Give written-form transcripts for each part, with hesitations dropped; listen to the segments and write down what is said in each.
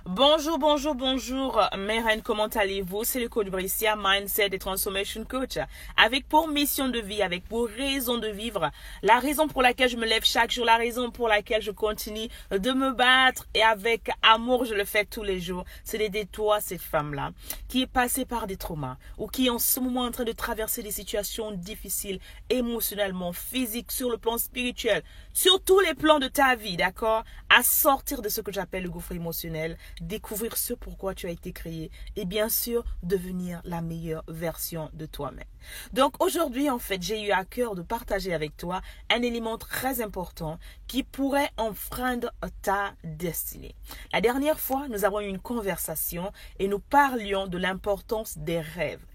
Bonjour, bonjour, bonjour, mes reines, comment allez-vous? C'est le coach Bricia, Mindset et Transformation Coach, avec pour mission de vie, avec pour raison de vivre, la raison pour laquelle je me lève chaque jour, la raison pour laquelle je continue de me battre et avec amour, je le fais tous les jours, c'est d'aider toi, cette femme-là, qui est passée par des traumas ou qui est en ce moment en train de traverser des situations difficiles, émotionnellement, physiques, sur le plan spirituel, sur tous les plans de ta vie, d'accord? À sortir de ce que j'appelle le gouffre émotionnel, découvrir ce pourquoi tu as été créé et bien sûr devenir la meilleure version de toi-même. Donc aujourd'hui en fait j'ai eu à cœur de partager avec toi un élément très important qui pourrait enfreindre ta destinée. La dernière fois nous avons eu une conversation et nous parlions de l'importance des rêves.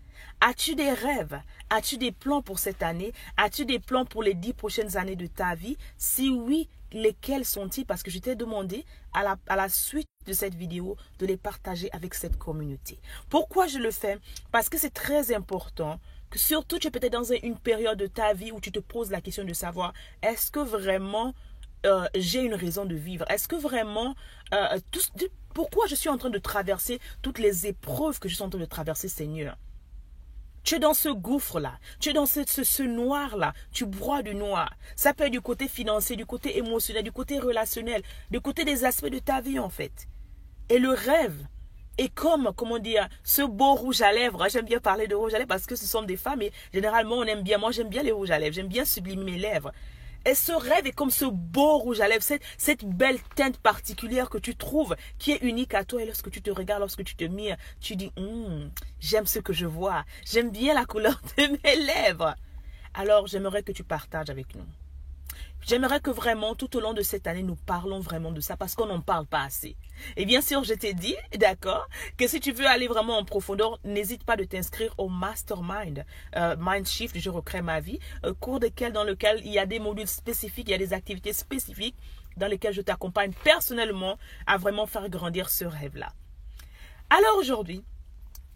As-tu des rêves? As-tu des plans pour cette année? As-tu des plans pour les 10 prochaines années de ta vie? Si oui, lesquels sont-ils? Parce que je t'ai demandé à la suite de cette vidéo de les partager avec cette communauté. Pourquoi je le fais? Parce que c'est très important que surtout tu es peut-être dans une période de ta vie où tu te poses la question de savoir est-ce que vraiment j'ai une raison de vivre? Est-ce que vraiment pourquoi je suis en train de traverser toutes les épreuves que je suis en train de traverser, Seigneur? Tu es dans ce gouffre-là, tu es dans ce noir-là, tu broies du noir. Ça peut être du côté financier, du côté émotionnel, du côté relationnel, du côté des aspects de ta vie en fait. Et le rêve est comme, comment dire, ce beau rouge à lèvres. J'aime bien parler de rouge à lèvres parce que ce sont des femmes et généralement on aime bien, moi j'aime bien les rouges à lèvres, j'aime bien sublimer mes lèvres. Et ce rêve est comme ce beau rouge à lèvres, cette belle teinte particulière que tu trouves, qui est unique à toi. Et lorsque tu te regardes, lorsque tu te mires, tu dis, j'aime ce que je vois. J'aime bien la couleur de mes lèvres. Alors, j'aimerais que tu partages avec nous. J'aimerais que vraiment, tout au long de cette année, nous parlons vraiment de ça parce qu'on n'en parle pas assez. Et bien sûr, je t'ai dit, d'accord, que si tu veux aller vraiment en profondeur, n'hésite pas de t'inscrire au Mastermind, Mind Shift, je recrée ma vie, cours dans lequel il y a des modules spécifiques, il y a des activités spécifiques dans lesquelles je t'accompagne personnellement à vraiment faire grandir ce rêve-là. Alors aujourd'hui,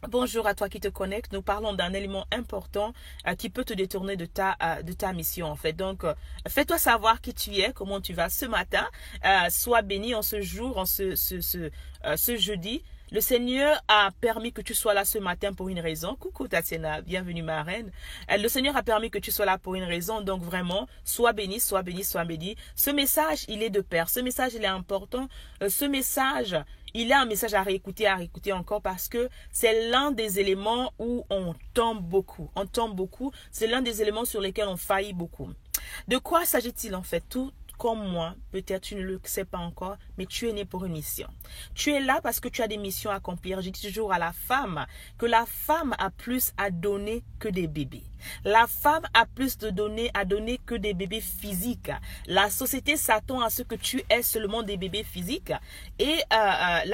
bonjour à toi qui te connecte. Nous parlons d'un élément important qui peut te détourner de ta mission en fait. Donc, fais-toi savoir qui tu es, comment tu vas ce matin. Sois béni en ce jour, en ce jeudi. Le Seigneur a permis que tu sois là ce matin pour une raison. Coucou Tatiana, bienvenue ma reine. Le Seigneur a permis que tu sois là pour une raison. Donc vraiment, sois béni, sois béni, sois béni. Ce message, il est de pair. Ce message, il est important. Ce message, il est un message à réécouter encore parce que c'est l'un des éléments où on tombe beaucoup. On tombe beaucoup. C'est l'un des éléments sur lesquels on faillit beaucoup. De quoi s'agit-il en fait? Tout comme moi, peut-être tu ne le sais pas encore, mais tu es né pour une mission. Tu es là parce que tu as des missions à accomplir. Je dis toujours à la femme que la femme a plus à donner que des bébés. La femme a plus à donner que des bébés physiques. La société s'attend à ce que tu aies seulement des bébés physiques. Et à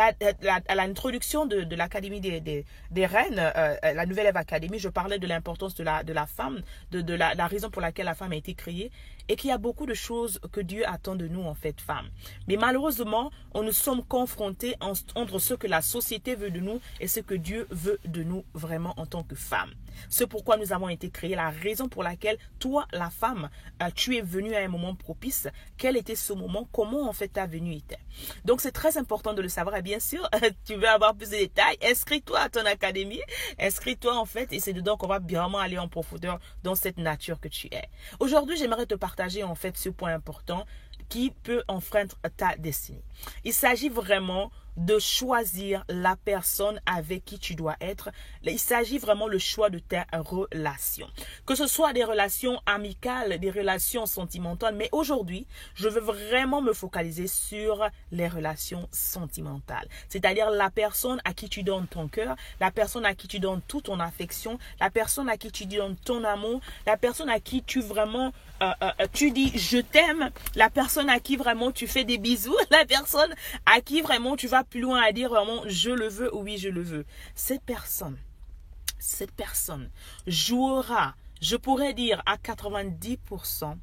l'introduction de l'Académie des Reines, la Nouvelle Ève Académie, je parlais de l'importance de la femme, de la raison pour laquelle la femme a été créée et qu'il y a beaucoup de choses que Dieu attend de nous en fait, femmes. Mais malheureusement, on nous sommes confrontés entre ce que la société veut de nous et ce que Dieu veut de nous vraiment en tant que femmes. C'est pourquoi nous avons été créés, la raison pour laquelle toi, la femme, tu es venue à un moment propice. Quel était ce moment? Comment en fait ta venue était? Donc c'est très important de le savoir et bien sûr, tu veux avoir plus de détails, inscris-toi à ton académie, inscris-toi en fait et c'est dedans qu'on va vraiment aller en profondeur dans cette nature que tu es. Aujourd'hui, j'aimerais te partager en fait ce point important qui peut enfreindre ta destinée. Il s'agit vraiment de choisir la personne avec qui tu dois être. Il s'agit vraiment le choix de tes relations. Que ce soit des relations amicales, des relations sentimentales, mais aujourd'hui, je veux vraiment me focaliser sur les relations sentimentales. C'est-à-dire la personne à qui tu donnes ton cœur, la personne à qui tu donnes toute ton affection, la personne à qui tu donnes ton amour, la personne à qui tu vraiment tu dis je t'aime, la personne à qui vraiment tu fais des bisous, la personne à qui vraiment tu vas plus loin à dire vraiment je le veux, oui je le veux. Cette personne jouera, je pourrais dire à 90%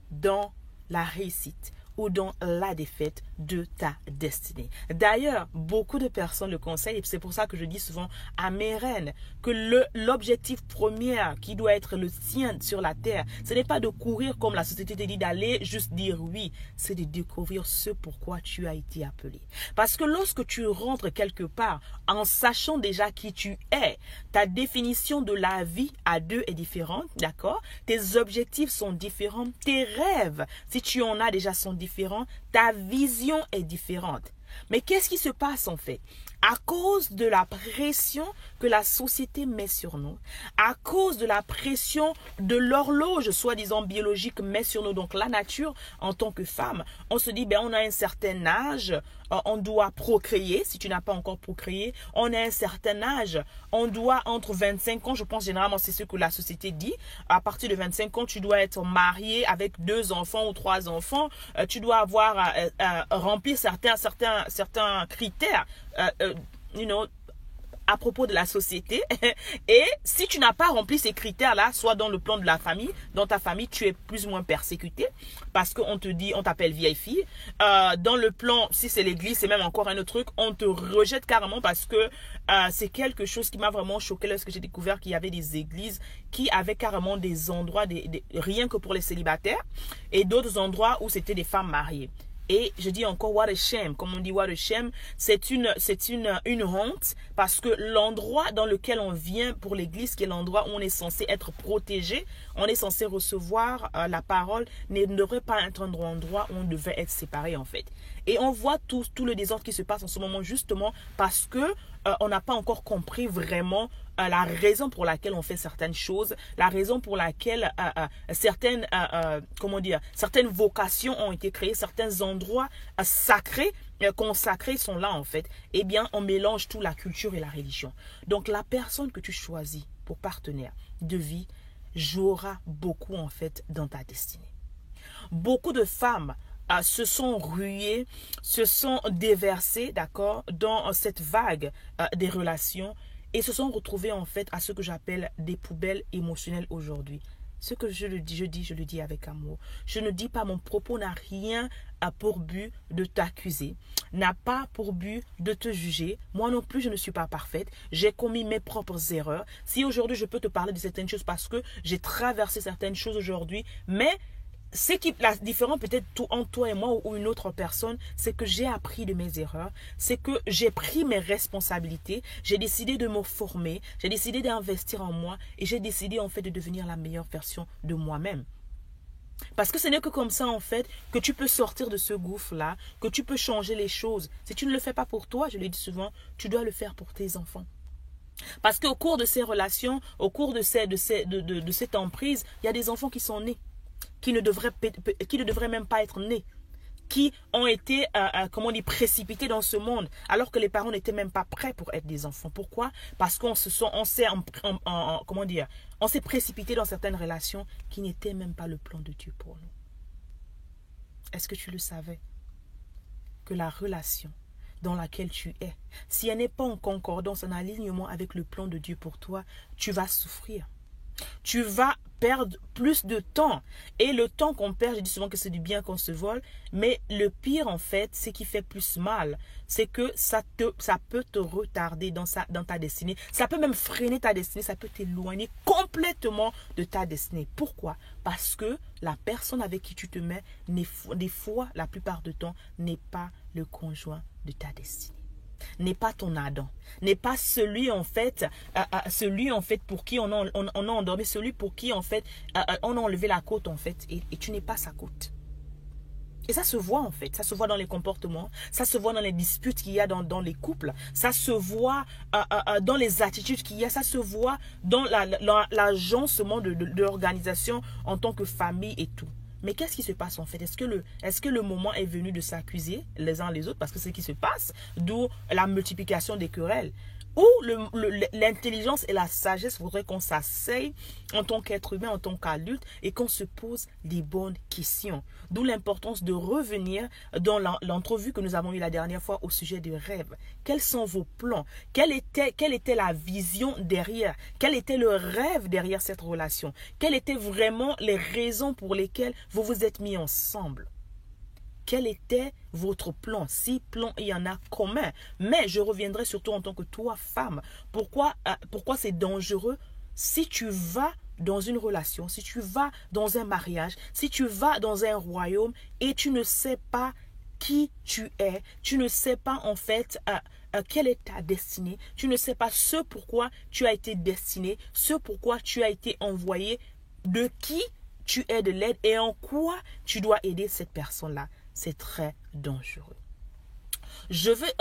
dans la réussite ou dans la défaite de ta destinée. D'ailleurs, beaucoup de personnes le conseillent et c'est pour ça que je dis souvent à mes reines que l'objectif premier qui doit être le sien sur la terre, ce n'est pas de courir comme la société te dit d'aller juste dire oui, c'est de découvrir ce pourquoi tu as été appelé. Parce que lorsque tu rentres quelque part en sachant déjà qui tu es, ta définition de la vie à deux est différente, d'accord? Tes objectifs sont différents, tes rêves, si tu en as déjà, sont différents, ta vision est différente. Mais qu'est-ce qui se passe en fait? À cause de la pression que la société met sur nous, à cause de la pression de l'horloge, soi-disant biologique, met sur nous, donc la nature en tant que femme, on se dit, ben, on a un certain âge, on doit procréer, si tu n'as pas encore procréé, on a un certain âge, on doit entre 25 ans, je pense généralement c'est ce que la société dit, à partir de 25 ans, tu dois être marié avec 2 enfants ou 3 enfants, tu dois avoir rempli certains critères, à propos de la société. Et si tu n'as pas rempli ces critères-là, soit dans le plan de la famille, dans ta famille, tu es plus ou moins persécuté parce qu'on te dit, on t'appelle vieille fille. Dans le plan, si c'est l'église, c'est même encore un autre truc, on te rejette carrément parce que c'est quelque chose qui m'a vraiment choqué lorsque j'ai découvert qu'il y avait des églises qui avaient carrément des endroits, rien que pour les célibataires, et d'autres endroits où c'était des femmes mariées. Et je dis encore, what a shame. Comme on dit, what a shame, c'est une honte parce que l'endroit dans lequel on vient pour l'église, qui est l'endroit où on est censé être protégé, on est censé recevoir la parole, ne devrait pas être un endroit où on devait être séparé en fait. Et on voit tout le désordre qui se passe en ce moment justement parce que on n'a pas encore compris vraiment la raison pour laquelle on fait certaines choses, la raison pour laquelle certaines vocations ont été créées, certains endroits sacrés, consacrés sont là en fait. Eh bien, on mélange tout, la culture et la religion. Donc, la personne que tu choisis pour partenaire de vie jouera beaucoup en fait dans ta destinée. Beaucoup de femmes se sont ruées, se sont déversées, d'accord, dans cette vague des relations et se sont retrouvées en fait à ce que j'appelle des poubelles émotionnelles aujourd'hui. Ce que je le dis avec amour. Je ne dis pas, mon propos n'a rien pour but de t'accuser, n'a pas pour but de te juger. Moi non plus, je ne suis pas parfaite. J'ai commis mes propres erreurs. Si aujourd'hui, je peux te parler de certaines choses parce que j'ai traversé certaines choses aujourd'hui, mais la différence peut-être entre toi et moi ou une autre personne, c'est que j'ai appris de mes erreurs, c'est que j'ai pris mes responsabilités, j'ai décidé de me former, j'ai décidé d'investir en moi et j'ai décidé en fait de devenir la meilleure version de moi-même. Parce que ce n'est que comme ça en fait que tu peux sortir de ce gouffre-là, que tu peux changer les choses. Si tu ne le fais pas pour toi, je le dis souvent, tu dois le faire pour tes enfants. Parce qu'au cours de ces relations, au cours de cette emprise, il y a des enfants qui sont nés, qui ne devraient même pas être nés, qui ont été précipités dans ce monde, alors que les parents n'étaient même pas prêts pour être des enfants. Pourquoi? Parce qu'on s'est précipité dans certaines relations qui n'étaient même pas le plan de Dieu pour nous. Est-ce que tu le savais? Que la relation dans laquelle tu es, si elle n'est pas en concordance, en alignement avec le plan de Dieu pour toi, tu vas souffrir. Tu vas perdre plus de temps. Et le temps qu'on perd, je dis souvent que c'est du bien qu'on se vole, mais le pire en fait, ce qui fait plus mal, c'est que ça peut te retarder dans ta destinée. Ça peut même freiner ta destinée, ça peut t'éloigner complètement de ta destinée. Pourquoi? Parce que la personne avec qui tu te mets, des fois, la plupart du temps, n'est pas le conjoint de ta destinée. N'est pas ton Adam, n'est pas celui en fait pour qui on a endormi, celui pour qui en fait on a enlevé la côte en fait et tu n'es pas sa côte. Et ça se voit en fait, ça se voit dans les comportements, ça se voit dans les disputes qu'il y a dans les couples, ça se voit dans les attitudes qu'il y a, ça se voit dans l'agencement de l'organisation en tant que famille et tout. Mais qu'est-ce qui se passe en fait? Est-ce que le moment est venu de s'accuser les uns les autres? Parce que c'est ce qui se passe, d'où la multiplication des querelles. Ou l'intelligence et la sagesse voudraient qu'on s'asseye en tant qu'être humain, en tant qu'adulte, et qu'on se pose les bonnes questions. D'où l'importance de revenir dans l'entrevue que nous avons eue la dernière fois au sujet des rêves. Quels sont vos plans? Quelle était la vision derrière? Quel était le rêve derrière cette relation? Quelles étaient vraiment les raisons pour lesquelles vous vous êtes mis ensemble? quel était votre plan, si plan il y en a commun. Mais je reviendrai surtout en tant que toi, femme. Pourquoi c'est dangereux si tu vas dans une relation, si tu vas dans un mariage, si tu vas dans un royaume et tu ne sais pas qui tu es, tu ne sais pas en fait quelle est ta destinée, tu ne sais pas ce pourquoi tu as été destiné, ce pourquoi tu as été envoyé, de qui tu es de l'aide et en quoi tu dois aider cette personne-là. C'est très dangereux. Je vais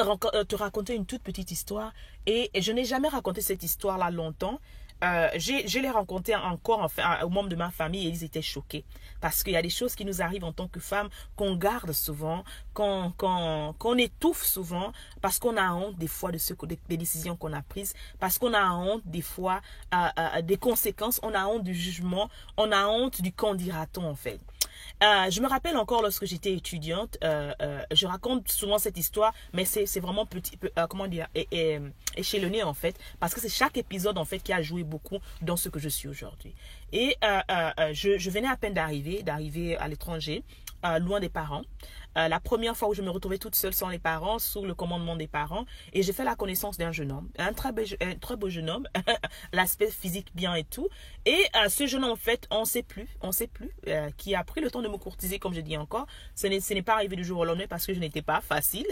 te raconter une toute petite histoire et je n'ai jamais raconté cette histoire-là longtemps. Je l'ai rencontré encore enfin, aux membres de ma famille et ils étaient choqués parce qu'il y a des choses qui nous arrivent en tant que femmes qu'on garde souvent, qu'on étouffe souvent parce qu'on a honte des fois des décisions qu'on a prises, parce qu'on a honte des fois des conséquences, on a honte du jugement, on a honte du qu'en dira-t-on en fait. Je me rappelle encore lorsque j'étais étudiante, je raconte souvent cette histoire, mais c'est vraiment petit, comment dire, échelonné en fait, parce que c'est chaque épisode en fait qui a joué beaucoup dans ce que je suis aujourd'hui. Et je venais à peine d'arriver à l'étranger, loin des parents. La première fois où je me retrouvais toute seule sans les parents, sous le commandement des parents, et j'ai fait la connaissance d'un jeune homme, un très beau jeune homme, l'aspect physique bien et tout. Et ce jeune homme, en fait, on sait plus, qui a pris le temps de me courtiser, comme je dis encore. Ce n'est pas arrivé du jour au lendemain parce que je n'étais pas facile,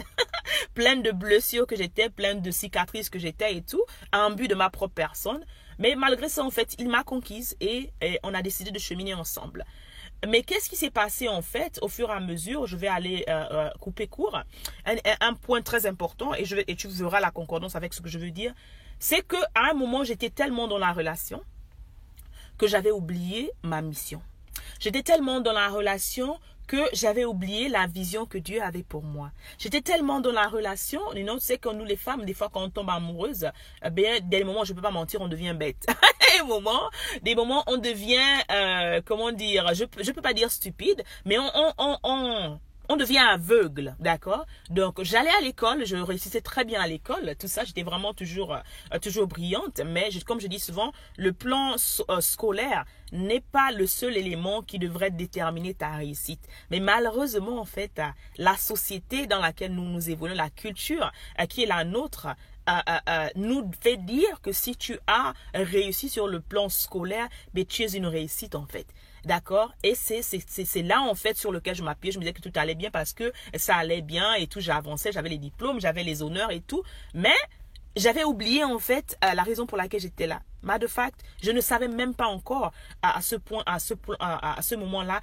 pleine de blessures que j'étais, pleine de cicatrices que j'étais et tout, à un but de ma propre personne. Mais malgré ça, en fait, il m'a conquise et on a décidé de cheminer ensemble. Mais qu'est-ce qui s'est passé en fait au fur et à mesure? Je vais aller couper court. Un point très important et tu verras la concordance avec ce que je veux dire. C'est qu'à un moment, j'étais tellement dans la relation que j'avais oublié ma mission. J'étais tellement dans la relation que j'avais oublié la vision que Dieu avait pour moi. J'étais tellement dans la relation, c'est que nous les femmes, des fois quand on tombe amoureuse, dès les moments, je ne peux pas mentir, on devient bête. Des moments, on devient, comment dire, je peux pas dire stupide, mais on devient aveugle, d'accord? Donc, j'allais à l'école, je réussissais très bien à l'école, tout ça, j'étais vraiment toujours brillante, mais comme je dis souvent, le plan scolaire n'est pas le seul élément qui devrait déterminer ta réussite. Mais malheureusement, en fait, la société dans laquelle nous évoluons, la culture qui est la nôtre, nous fait dire que si tu as réussi sur le plan scolaire, mais tu es une réussite en fait. D'accord? Et c'est là en fait sur lequel je m'appuyais. Je me disais que tout allait bien parce que ça allait bien et tout. J'avançais, j'avais les diplômes, j'avais les honneurs et tout. Mais j'avais oublié en fait la raison pour laquelle j'étais là. Matter of fact, je ne savais même pas encore à ce moment-là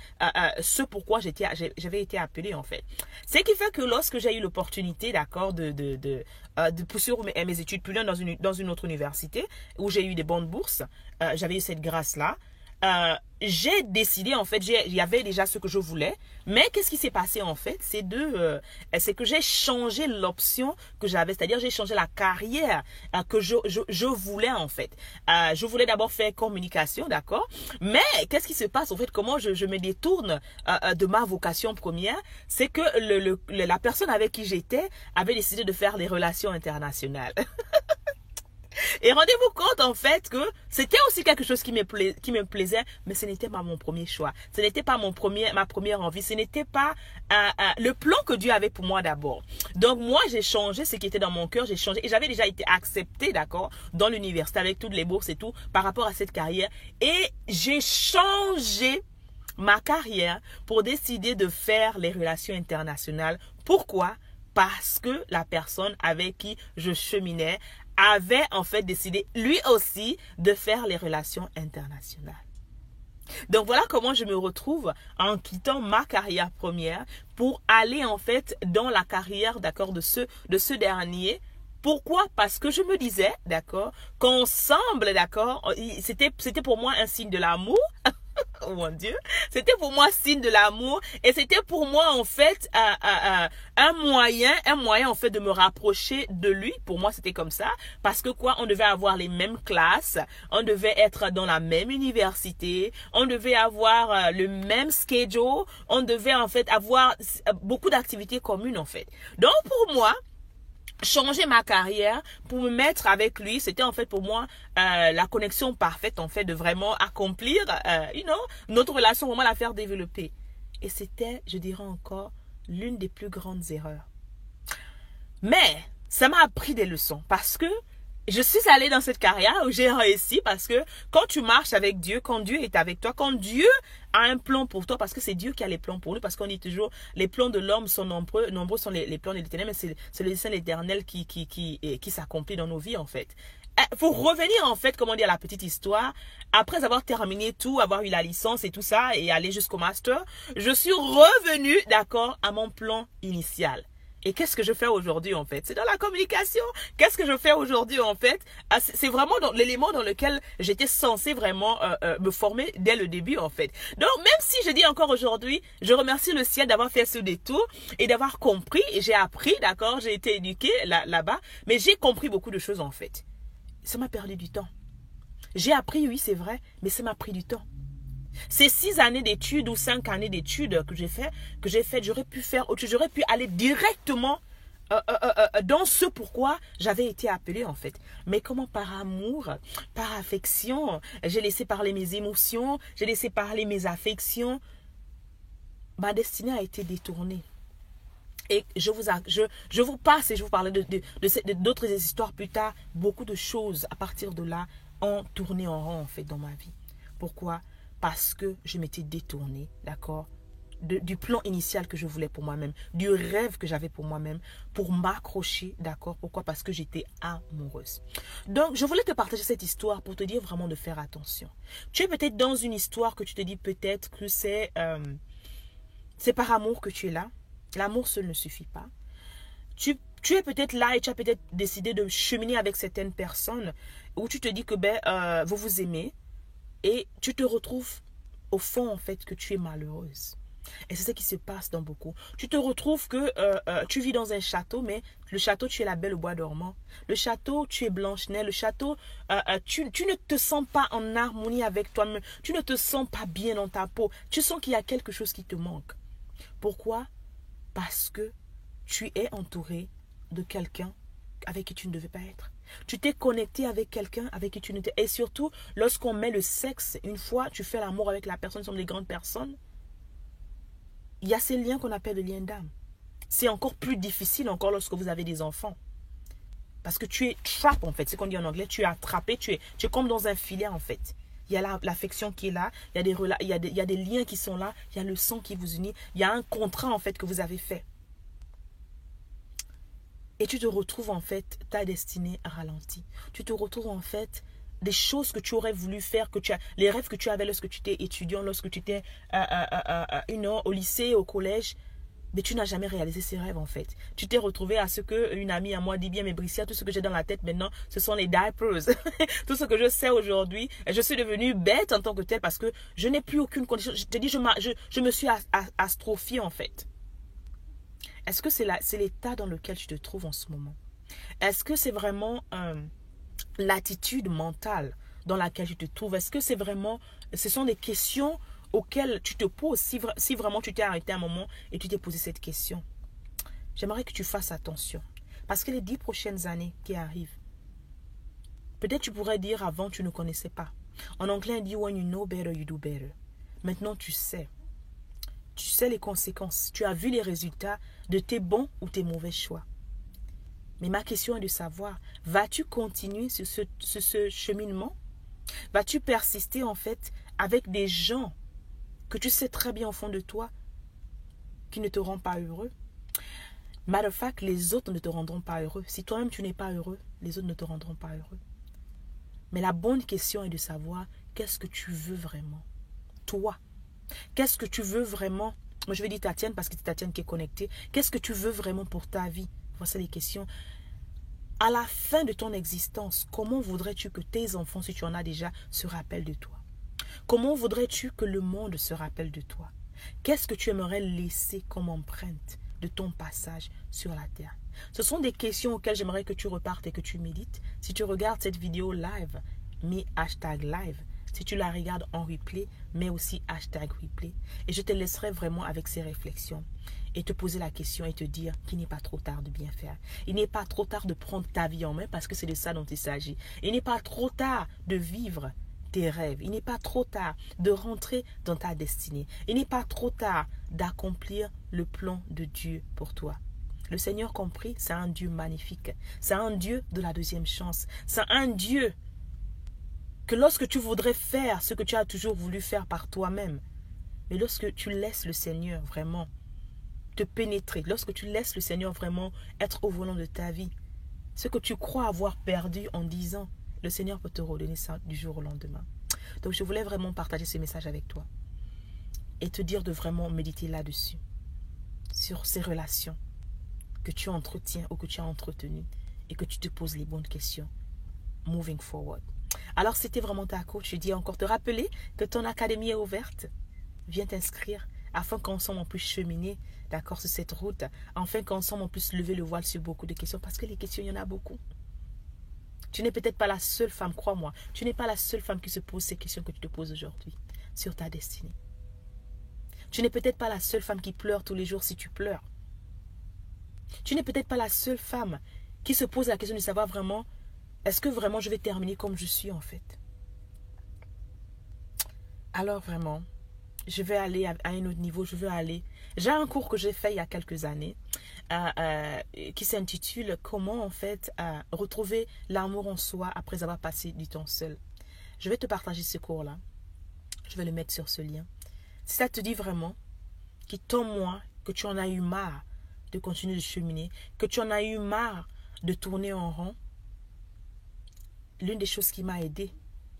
ce pourquoi j'avais été appelée en fait. Ce qui fait que lorsque j'ai eu l'opportunité, d'accord, de poursuivre mes études plus loin dans une autre université où j'ai eu des bonnes bourses, j'avais eu cette grâce-là. J'ai décidé en fait, il y avait déjà ce que je voulais, mais qu'est-ce qui s'est passé en fait, c'est que j'ai changé l'option que j'avais, c'est-à-dire j'ai changé la carrière que je voulais en fait. Je voulais d'abord faire communication, d'accord, mais qu'est-ce qui se passe en fait, comment je me détourne de ma vocation première, c'est que la personne avec qui j'étais avait décidé de faire des relations internationales. Et rendez-vous compte en fait que c'était aussi quelque chose qui me plaisait, mais ce n'était pas mon premier choix. Ce n'était pas ma première envie. Ce n'était pas le plan que Dieu avait pour moi d'abord. Donc moi, j'ai changé ce qui était dans mon cœur. J'ai changé et j'avais déjà été acceptée, d'accord, dans l'université avec toutes les bourses et tout par rapport à cette carrière. Et j'ai changé ma carrière pour décider de faire les relations internationales. Pourquoi? Parce que la personne avec qui je cheminais avait en fait décidé lui aussi de faire les relations internationales. Donc voilà comment je me retrouve en quittant ma carrière première pour aller en fait dans la carrière, d'accord, de ce dernier. Pourquoi? Parce que je me disais, d'accord, qu'ensemble, d'accord, c'était pour moi un signe de l'amour. Oh mon Dieu, c'était pour moi signe de l'amour et c'était pour moi en fait un moyen en fait de me rapprocher de lui. Pour moi c'était comme ça parce que quoi, on devait avoir les mêmes classes, on devait être dans la même université, on devait avoir le même schedule, on devait en fait avoir beaucoup d'activités communes en fait. Donc pour moi, changer ma carrière pour me mettre avec lui, c'était en fait pour moi la connexion parfaite en fait de vraiment accomplir notre relation, vraiment la faire développer. Et c'était, je dirais encore, l'une des plus grandes erreurs. Mais ça m'a appris des leçons parce que je suis allée dans cette carrière où j'ai réussi parce que quand tu marches avec Dieu, quand Dieu est avec toi, quand Dieu a un plan pour toi, parce que c'est Dieu qui a les plans pour nous, parce qu'on dit toujours, les plans de l'homme sont nombreux sont les plans de l'Éternel, mais c'est le dessein de l'Éternel qui s'accomplit dans nos vies en fait. Pour revenir en fait, comment dire, à la petite histoire, après avoir terminé tout, avoir eu la licence et tout ça, et aller jusqu'au master, je suis revenue, d'accord, à mon plan initial. Et qu'est-ce que je fais aujourd'hui en fait? C'est dans la communication. Qu'est-ce que je fais aujourd'hui en fait? C'est vraiment l'élément dans lequel j'étais censée vraiment me former dès le début en fait. Donc même si je dis encore aujourd'hui, je remercie le ciel d'avoir fait ce détour et d'avoir compris. Et j'ai appris, d'accord, j'ai été éduquée là-bas, mais j'ai compris beaucoup de choses en fait. Ça m'a perdu du temps. J'ai appris, oui c'est vrai, mais ça m'a pris du temps. Ces 6 années d'études ou 5 années d'études que j'ai fait, j'aurais pu faire autre chose. J'aurais pu aller directement dans ce pourquoi j'avais été appelée en fait. Mais comment par amour, par affection, j'ai laissé parler mes émotions, j'ai laissé parler mes affections. Ma destinée a été détournée. Et je vous passe et je vous parlerai d'autres histoires plus tard. Beaucoup de choses à partir de là ont tourné en rond en fait dans ma vie. Pourquoi? Parce que je m'étais détournée, d'accord, du plan initial que je voulais pour moi-même, du rêve que j'avais pour moi-même, pour m'accrocher, d'accord. Pourquoi? Parce que j'étais amoureuse. Donc, je voulais te partager cette histoire pour te dire vraiment de faire attention. Tu es peut-être dans une histoire que tu te dis peut-être que c'est par amour que tu es là. L'amour seul ne suffit pas. Tu es peut-être là et tu as peut-être décidé de cheminer avec certaines personnes où tu te dis que vous vous aimez. Et tu te retrouves au fond, en fait, que tu es malheureuse. Et c'est ce qui se passe dans beaucoup. Tu te retrouves que tu vis dans un château, mais le château, tu es la belle au bois dormant. Le château, tu es Blanche-Neige. Le château, tu ne te sens pas en harmonie avec toi-même. Tu ne te sens pas bien dans ta peau. Tu sens qu'il y a quelque chose qui te manque. Pourquoi? Parce que tu es entouré de quelqu'un avec qui tu ne devais pas être. Tu t'es connecté avec quelqu'un avec qui tu n'étais. Et surtout, lorsqu'on met le sexe, une fois tu fais l'amour avec la personne, nous sommes des grandes personnes, il y a ces liens qu'on appelle les liens d'âme. C'est encore plus difficile encore lorsque vous avez des enfants. Parce que tu es trap en fait, c'est ce qu'on dit en anglais, tu es attrapé, tu es comme dans un filet en fait. Il y a l'affection qui est là, il y a des liens qui sont là, il y a le sang qui vous unit, il y a un contrat en fait que vous avez fait. Et tu te retrouves en fait ta destinée ralentie. Tu te retrouves en fait des choses que tu aurais voulu faire, les rêves que tu avais lorsque tu étais étudiant, lorsque tu étais au lycée, au collège. Mais tu n'as jamais réalisé ces rêves en fait. Tu t'es retrouvé à ce qu'une amie à moi dit bien, mais Bricia, tout ce que j'ai dans la tête maintenant, ce sont les diapers. Tout ce que je sais aujourd'hui, je suis devenue bête en tant que telle parce que je n'ai plus aucune condition. Je te dis, je me suis astrophiée en fait. Est-ce que c'est l'état dans lequel tu te trouves en ce moment? Est-ce que c'est vraiment l'attitude mentale dans laquelle tu te trouves? Est-ce que ce sont des questions auxquelles tu te poses si vraiment tu t'es arrêté un moment et tu t'es posé cette question? J'aimerais que tu fasses attention. Parce que les 10 prochaines années qui arrivent, peut-être tu pourrais dire avant tu ne connaissais pas. En anglais on dit when you know better, you do better. Maintenant tu sais. Tu sais les conséquences. Tu as vu les résultats de tes bons ou tes mauvais choix. Mais ma question est de savoir, vas-tu continuer sur ce cheminement? Vas-tu persister en fait avec des gens que tu sais très bien au fond de toi qui ne te rendent pas heureux? Matter of fact, les autres ne te rendront pas heureux. Si toi-même tu n'es pas heureux, les autres ne te rendront pas heureux. Mais la bonne question est de savoir qu'est-ce que tu veux vraiment? Toi. Qu'est-ce que tu veux vraiment? Moi, je vais dire Tatiane parce que c'est Tatiane qui est connectée. Qu'est-ce que tu veux vraiment pour ta vie? Voici les questions. À la fin de ton existence, comment voudrais-tu que tes enfants, si tu en as déjà, se rappellent de toi? Comment voudrais-tu que le monde se rappelle de toi? Qu'est-ce que tu aimerais laisser comme empreinte de ton passage sur la terre? Ce sont des questions auxquelles j'aimerais que tu repartes et que tu médites. Si tu regardes cette vidéo live, mets #live. Si tu la regardes en replay, mets aussi #replay. Et je te laisserai vraiment avec ces réflexions et te poser la question et te dire qu'il n'est pas trop tard de bien faire. Il n'est pas trop tard de prendre ta vie en main parce que c'est de ça dont il s'agit. Il n'est pas trop tard de vivre tes rêves. Il n'est pas trop tard de rentrer dans ta destinée. Il n'est pas trop tard d'accomplir le plan de Dieu pour toi. Le Seigneur compris, c'est un Dieu magnifique. C'est un Dieu de la deuxième chance. C'est un Dieu que lorsque tu voudrais faire ce que tu as toujours voulu faire par toi-même, mais lorsque tu laisses le Seigneur vraiment te pénétrer, lorsque tu laisses le Seigneur vraiment être au volant de ta vie, ce que tu crois avoir perdu en 10 ans, le Seigneur peut te redonner ça du jour au lendemain. Donc je voulais vraiment partager ce message avec toi et te dire de vraiment méditer là-dessus, sur ces relations que tu entretiens ou que tu as entretenues et que tu te poses les bonnes questions. Moving forward. Alors c'était vraiment ta coach. Je dis encore te rappeler que ton académie est ouverte. Viens t'inscrire afin qu'ensemble on puisse cheminer, d'accord, sur cette route, afin qu'ensemble on puisse lever le voile sur beaucoup de questions, parce que les questions, il y en a beaucoup. Tu n'es peut-être pas la seule femme, crois-moi, tu n'es pas la seule femme qui se pose ces questions que tu te poses aujourd'hui sur ta destinée. Tu n'es peut-être pas la seule femme qui pleure tous les jours si tu pleures. Tu n'es peut-être pas la seule femme qui se pose la question de savoir vraiment, est-ce que vraiment je vais terminer comme je suis en fait? Alors vraiment, je vais aller à un autre niveau, je veux aller. J'ai un cours que j'ai fait il y a quelques années qui s'intitule Comment en fait retrouver l'amour en soi après avoir passé du temps seul. Je vais te partager ce cours-là. Je vais le mettre sur ce lien. Si ça te dit vraiment, qu'il tombe moi, que tu en as eu marre de continuer de cheminer, que tu en as eu marre de tourner en rond, l'une des choses qui m'a aidée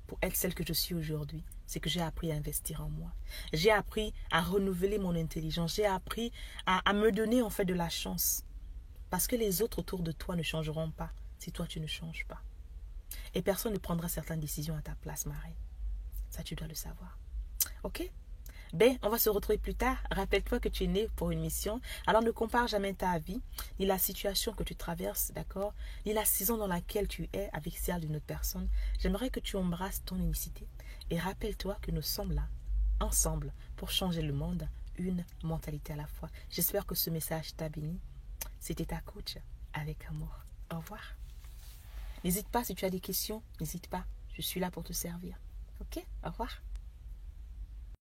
pour être celle que je suis aujourd'hui, c'est que j'ai appris à investir en moi. J'ai appris à renouveler mon intelligence. J'ai appris à me donner en fait de la chance. Parce que les autres autour de toi ne changeront pas si toi tu ne changes pas. Et personne ne prendra certaines décisions à ta place, Marie. Ça, tu dois le savoir. Ok? Ben, on va se retrouver plus tard. Rappelle-toi que tu es né pour une mission. Alors ne compare jamais ta vie, ni la situation que tu traverses, d'accord, ni la saison dans laquelle tu es avec celle d'une autre personne. J'aimerais que tu embrasses ton unicité. Et rappelle-toi que nous sommes là, ensemble, pour changer le monde, une mentalité à la fois. J'espère que ce message t'a béni. C'était ta coach avec amour. Au revoir. N'hésite pas, si tu as des questions, n'hésite pas. Je suis là pour te servir. Ok? Au revoir.